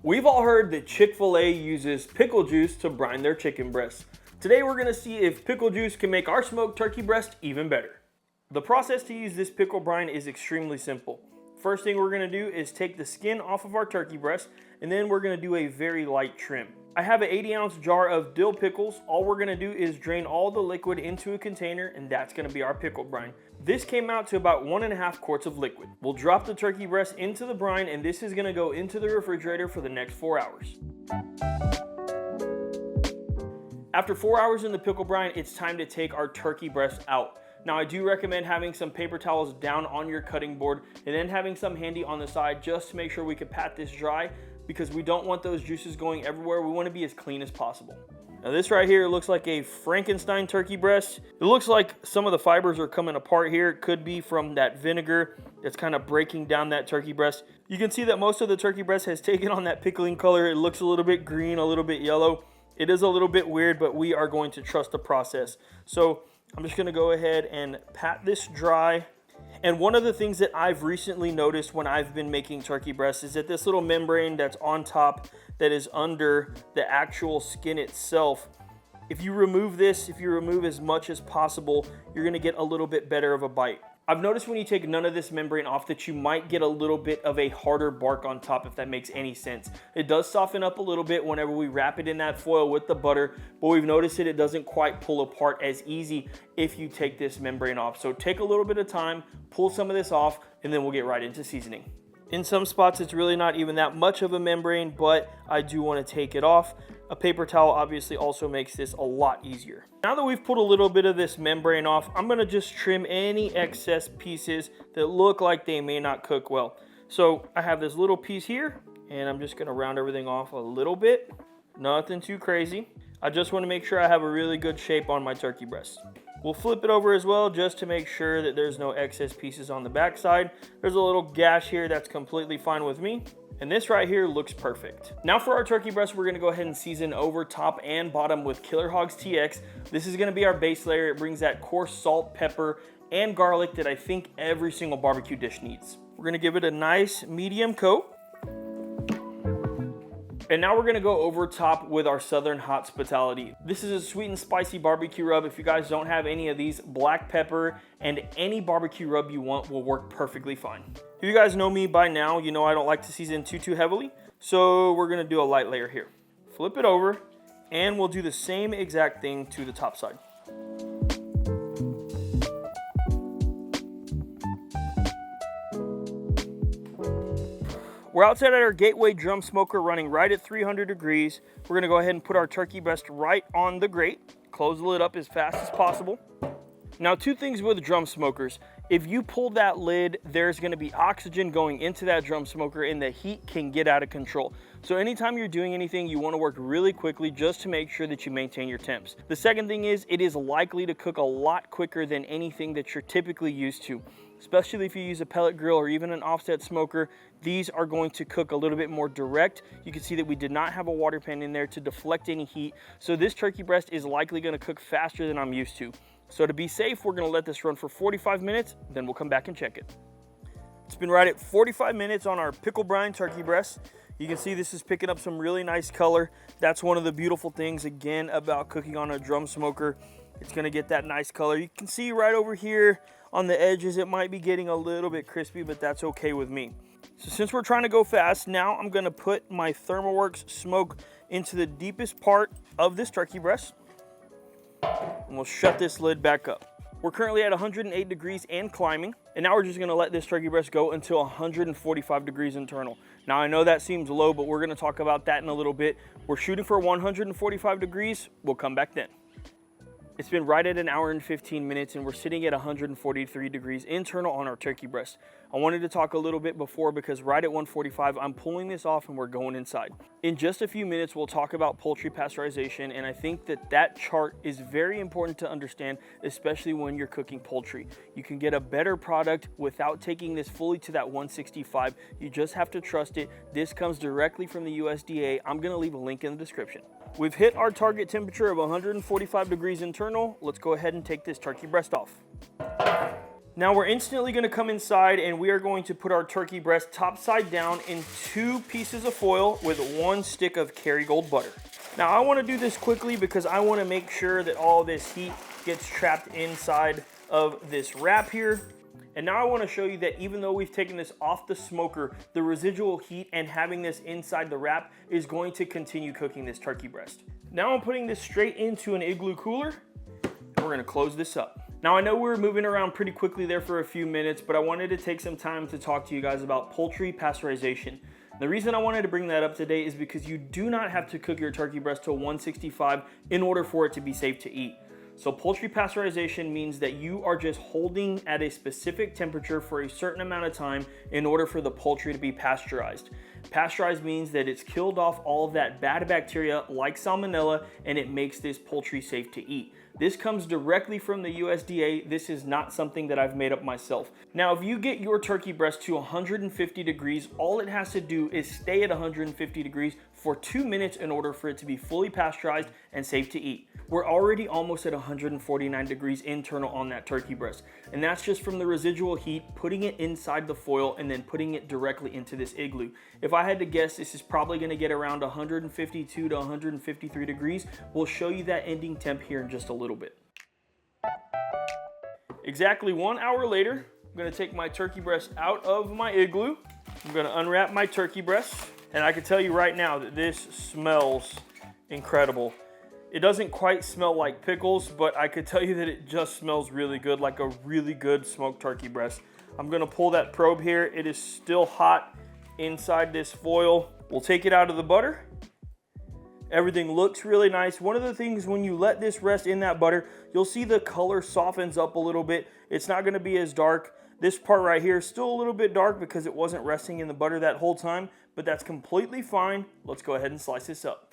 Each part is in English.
We've all heard that Chick-Fil-A uses pickle juice to brine their chicken breasts. Today we're gonna see if pickle juice can make our smoked turkey breast even better. The process to use this pickle brine is extremely simple. First thing we're gonna do is take the skin off of our turkey breast, and then we're gonna do a very light trim. I have an 80-ounce jar of dill pickles. All we're gonna do is drain all the liquid into a container, and that's gonna be our pickle brine. This came out to about 1.5 quarts of liquid. We'll drop the turkey breast into the brine, and this is gonna go into the refrigerator for the next 4 hours. After 4 hours in the pickle brine, it's time to take our turkey breast out. Now, I do recommend having some paper towels down on your cutting board and then having some handy on the side just to make sure we can pat this dry, because we don't want those juices going everywhere. We want to be as clean as possible. Now, this right here looks like a Frankenstein turkey breast. It looks like some of the fibers are coming apart here. It could be from that vinegar that's kind of breaking down that turkey breast. You can see that most of the turkey breast has taken on that pickling color. It looks a little bit green, a little bit yellow. It is a little bit weird, but we are going to trust the process. So I'm just gonna go ahead and pat this dry. And one of the things that I've recently noticed when I've been making turkey breasts is that this little membrane that's on top that is under the actual skin itself, if you remove this, if you remove as much as possible, you're gonna get a little bit better of a bite. I've noticed when you take none of this membrane off that you might get a little bit of a harder bark on top, if that makes any sense. It does soften up a little bit whenever we wrap it in that foil with the butter, but we've noticed that it doesn't quite pull apart as easy if you take this membrane off. So take a little bit of time, pull some of this off, and then we'll get right into seasoning. In some spots, it's really not even that much of a membrane, but I do want to take it off. A paper towel obviously also makes this a lot easier. Now that we've pulled a little bit of this membrane off, I'm gonna just trim any excess pieces that look like they may not cook well. So I have this little piece here, and I'm just gonna round everything off a little bit. Nothing too crazy. I just wanna make sure I have a really good shape on my turkey breast. We'll flip it over as well just to make sure that there's no excess pieces on the backside. There's a little gash here, that's completely fine with me. And this right here looks perfect. Now for our turkey breast, we're gonna go ahead and season over top and bottom with Killer Hogs TX. This is gonna be our base layer. It brings that coarse salt, pepper, and garlic that I think every single barbecue dish needs. We're gonna give it a nice medium coat. And now we're gonna go over top with our Southern Hospitality. This is a sweet and spicy barbecue rub. If you guys don't have any of these, black pepper and any barbecue rub you want will work perfectly fine. If you guys know me by now, you know I don't like to season too heavily. So we're gonna do a light layer here. Flip it over, and we'll do the same exact thing to the top side. We're outside at our Gateway drum smoker running right at 300 degrees. We're gonna go ahead and put our turkey breast right on the grate. Close the lid up as fast as possible. Now, two things with drum smokers. If you pull that lid, there's gonna be oxygen going into that drum smoker and the heat can get out of control. So anytime you're doing anything, you wanna work really quickly just to make sure that you maintain your temps. The second thing is, it is likely to cook a lot quicker than anything that you're typically used to. Especially if you use a pellet grill or even an offset smoker, these are going to cook a little bit more direct. You can see that we did not have a water pan in there to deflect any heat. So this turkey breast is likely gonna cook faster than I'm used to. So to be safe, we're gonna let this run for 45 minutes, then we'll come back and check it. It's been right at 45 minutes on our pickle brine turkey breast. You can see this is picking up some really nice color. That's one of the beautiful things, again, about cooking on a drum smoker. It's gonna get that nice color. You can see right over here on the edges, it might be getting a little bit crispy, but that's okay with me. So since we're trying to go fast, now I'm gonna put my ThermoWorks smoke into the deepest part of this turkey breast, and we'll shut this lid back up. We're currently at 108 degrees and climbing, and now we're just gonna let this turkey breast go until 145 degrees internal. Now I know that seems low, but we're gonna talk about that in a little bit. We're shooting for 145 degrees, we'll come back then. It's been right at 1 hour and 15 minutes, and we're sitting at 143 degrees internal on our turkey breast. I wanted to talk a little bit before, because right at 145, I'm pulling this off and we're going inside. In just a few minutes, we'll talk about poultry pasteurization, and I think that that chart is very important to understand, especially when you're cooking poultry. You can get a better product without taking this fully to that 165. You just have to trust it. This comes directly from the USDA. I'm gonna leave a link in the description. We've hit our target temperature of 145 degrees internal. Let's go ahead and take this turkey breast off. Now we're instantly gonna come inside and we are going to put our turkey breast top side down in 2 pieces of foil with 1 stick of Kerrygold butter. Now I wanna do this quickly because I wanna make sure that all this heat gets trapped inside of this wrap here. And now I want to show you that even though we've taken this off the smoker, the residual heat and having this inside the wrap is going to continue cooking this turkey breast. Now I'm putting this straight into an Igloo cooler, and we're going to close this up. Now I know we were moving around pretty quickly there for a few minutes, but I wanted to take some time to talk to you guys about poultry pasteurization. The reason I wanted to bring that up today is because you do not have to cook your turkey breast to 165 in order for it to be safe to eat. So poultry pasteurization means that you are just holding at a specific temperature for a certain amount of time in order for the poultry to be pasteurized. Pasteurized means that it's killed off all of that bad bacteria like salmonella, and it makes this poultry safe to eat. This comes directly from the USDA. This is not something that I've made up myself. Now, if you get your turkey breast to 150 degrees, all it has to do is stay at 150 degrees for 2 minutes in order for it to be fully pasteurized and safe to eat. We're already almost at 149 degrees internal on that turkey breast. And that's just from the residual heat, putting it inside the foil and then putting it directly into this Igloo. If I had to guess, this is probably gonna get around 152 to 153 degrees. We'll show you that ending temp here in just a little bit. Exactly 1 hour later, I'm gonna take my turkey breast out of my Igloo. I'm gonna unwrap my turkey breast. And I can tell you right now that this smells incredible. It doesn't quite smell like pickles, but I could tell you that it just smells really good, like a really good smoked turkey breast. I'm gonna pull that probe here. It is still hot inside this foil. We'll take it out of the butter. Everything looks really nice. One of the things when you let this rest in that butter, you'll see the color softens up a little bit. It's not gonna be as dark. This part right here is still a little bit dark because it wasn't resting in the butter that whole time, but that's completely fine. Let's go ahead and slice this up.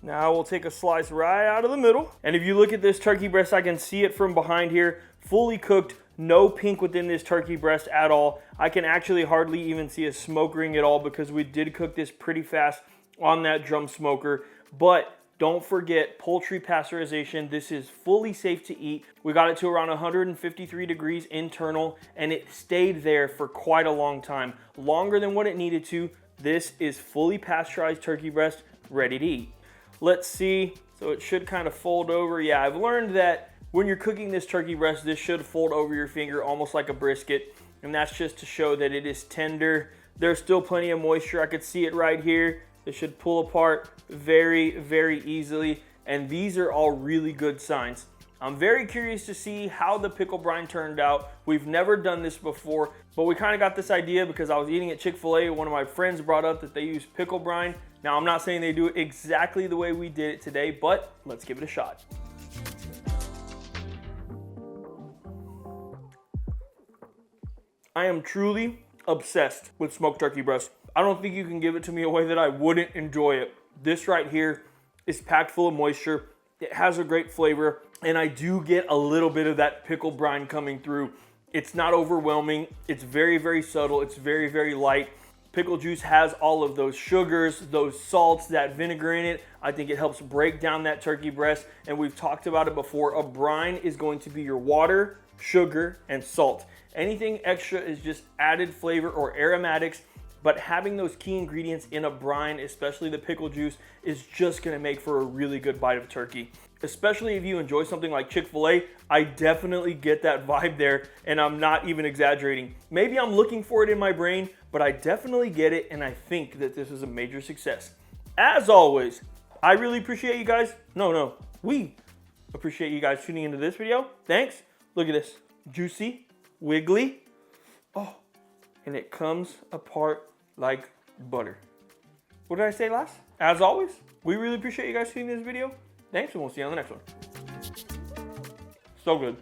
Now we'll take a slice right out of the middle. And if you look at this turkey breast, I can see it from behind here, fully cooked, no pink within this turkey breast at all. I can actually hardly even see a smoke ring at all because we did cook this pretty fast on that drum smoker. But don't forget poultry pasteurization. This is fully safe to eat. We got it to around 153 degrees internal and it stayed there for quite a long time, longer than what it needed to. This is fully pasteurized turkey breast ready to eat. Let's see, so it should kind of fold over. Yeah, I've learned that when you're cooking this turkey breast, this should fold over your finger almost like a brisket. And that's just to show that it is tender. There's still plenty of moisture. I could see it right here. It should pull apart very, very easily. And these are all really good signs. I'm very curious to see how the pickle brine turned out. We've never done this before, but we kind of got this idea because I was eating at Chick-Fil-A. One of my friends brought up that they use pickle brine. Now, I'm not saying they do it exactly the way we did it today, but let's give it a shot. I am truly obsessed with smoked turkey breast. I don't think you can give it to me a way that I wouldn't enjoy it. This right here is packed full of moisture. It has a great flavor, and I do get a little bit of that pickle brine coming through. It's not overwhelming. It's very, very subtle. It's very, very light. Pickle juice has all of those sugars, those salts, that vinegar in it. I think it helps break down that turkey breast, and we've talked about it before. A brine is going to be your water, sugar, and salt. Anything extra is just added flavor or aromatics, but having those key ingredients in a brine, especially the pickle juice, is just gonna make for a really good bite of turkey. Especially if you enjoy something like Chick-Fil-A, I definitely get that vibe there, and I'm not even exaggerating. Maybe I'm looking for it in my brain, but I definitely get it, and I think that this is a major success. As always, I really appreciate you guys. We appreciate you guys tuning into this video. Thanks. Look at this. Juicy, wiggly. Oh, and it comes apart like butter. What did I say last? As always, we really appreciate you guys seeing this video. Thanks, and we'll see you on the next one. So good.